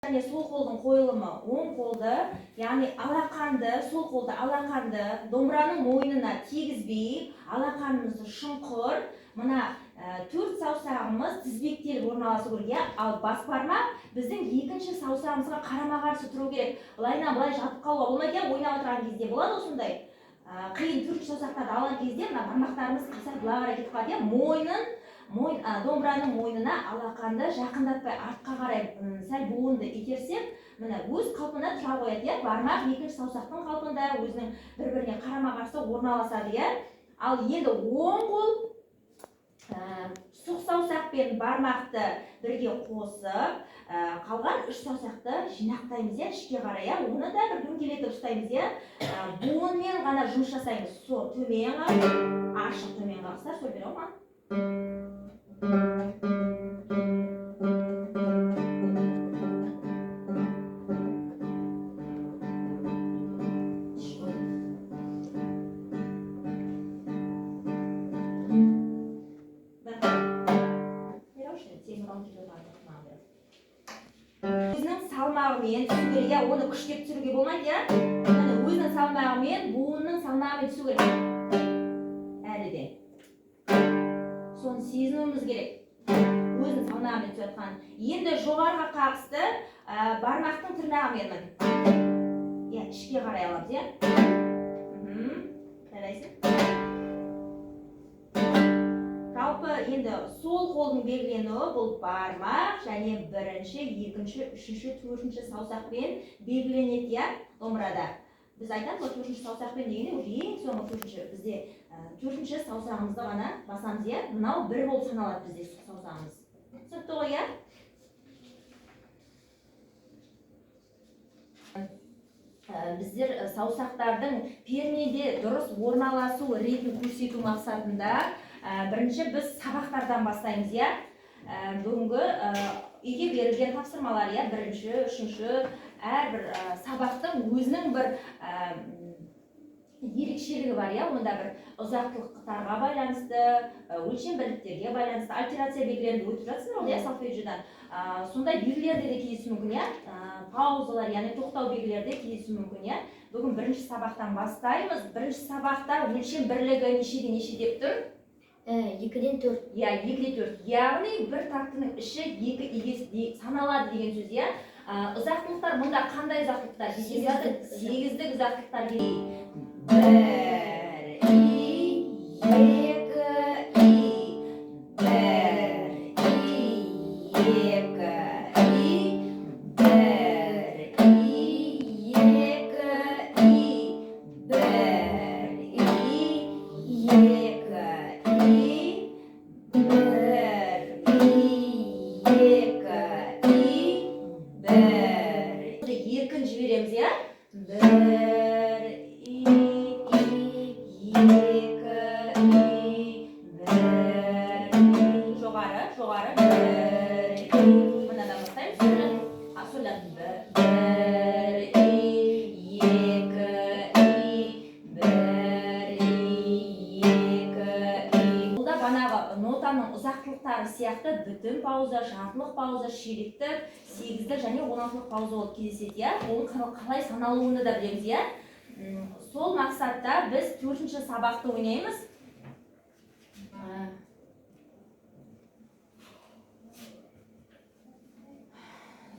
Және сол қолдың қойылымы оң қолды, яғни алақанды, сол қолды алақанды домбыраның мойнына тигізбей, алақанымызды шұңқыр, мына 4 саусағымыз тізбектеліп орналасу керек, ал бас бармақ біздің екінші саусағымызға қарама-қарсы тұру керек. Былайынан былай жатып қалуға болмайды, ойнап отырған кезде болады осындай. Қиын 4 саусақтарды алған кезде мына бармақтарымыз қисар былай қарай кетіп қалады. Домбыраның мойнына алақанды жақындатпай артқа қарай сәл буынды итерсек, міне өз қалпына тұра қояды. Бармақ екінші саусақтың қалпында өзінің бір-біріне қарама-қарсы орналасады. Ал енді оң қол сұқ саусақ пен бармақты бірге қосып, қалған 3 саусақты жинақтаймыз, ішке қарай. Оны да бір дөңгелетіп ұстаймыз. Буынмен ғана жұмыс жасаймыз. Сол төмен қағып, ашық төмен қағыстар, сол бере ма? Өзінің салмағымен түсу керек, оны күштеп түсіруге болмайды. Өзінің салмағымен, буынның салмағымен түсу керек. Әлі де. Соны сезінуіміз керек. Өзінің салмағымен түсіп жатқан. Енді жоғарыға қағысты бармақтың тырнағымен. Ішке қарай аламыз. Жарайсың? Жалпы енді сол қолдың белгіленуі бұл бармақ және бірінші, екінші, үшінші, төртінші саусақпен белгіленеді домбырада. Біз айтамыз, төртінші саусақпен дегенде ең соңғы төртінші. Бізде төртінші саусағымызды ғана басамыз. Мынау бір болып саналады бізде саусағымыз. Түсінікті ғой? Біздер саусақтардың пернеде дұрыс орналасу ретін көрсету мақсатында бірінші біз сабақтардан бастаймыз. Бүгінгі үйге берілген тапсырмалар, бірінші, үшінші, әрбір сабақтың өзінің бір ерекшелігі бар. Онда бір ұзақтылықтарға байланысты, өлшем бірліктерге байланысты, альтерация белгілерінде өтіп жатсыздар, солфеджиодан. Сондай белгілерде де кездесу мүмкін, паузалар, яғни тоқтау белгілерде кездесу мүмкін. Бүгін бірінші сабақтан бастаймыз. Бірінші сабақта өлшем бірлігі нешеден неше деп тұр? 2-ден 4. 2-ден 4. Яғни бір тактының іші 2 егес саналады деген сөз. Ұзақтылықтар мұнда қандай ұзақтылықтар? 8-дік ұзақтылықтар келеді. 1, 2, 2 жібереміз. 1, жоғары, жоғары. Мынадан бастаймыз. Сөйлеп. 1, 2, Бұл да банағы нотаның ұзақтылықтары сияқты бүтін пауза, жартылық пауза, ширектік, 8-дік және 16-лық пауза болып кездеседі. Оның қалай саналуыны да білеміз. Сол мақсатта біз 4-ші сабақты ойнаймыз.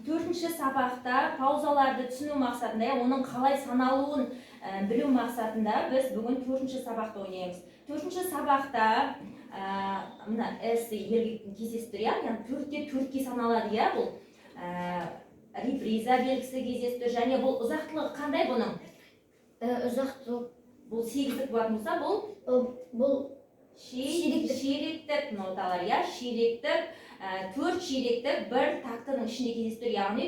Төртінші сабақта паузаларды түсіну мақсатында, оның қалай саналуын білу мақсатында біз бүгін 4-ші сабақты ойнаймыз. 4-ші сабақта мына S-ті кездесіп тұр, яғни 4-те 4-ке саналады. Бұл реприза белгісі кездесіп тұр, және бұл ұзақтылығы қандай бұның? Ұзақтылық. Бұл 8-дік болатын болса, бұл ширектік ноталар. Ширектік, 4 ширектік бір тактының ішінде кездесіп тұр, яғни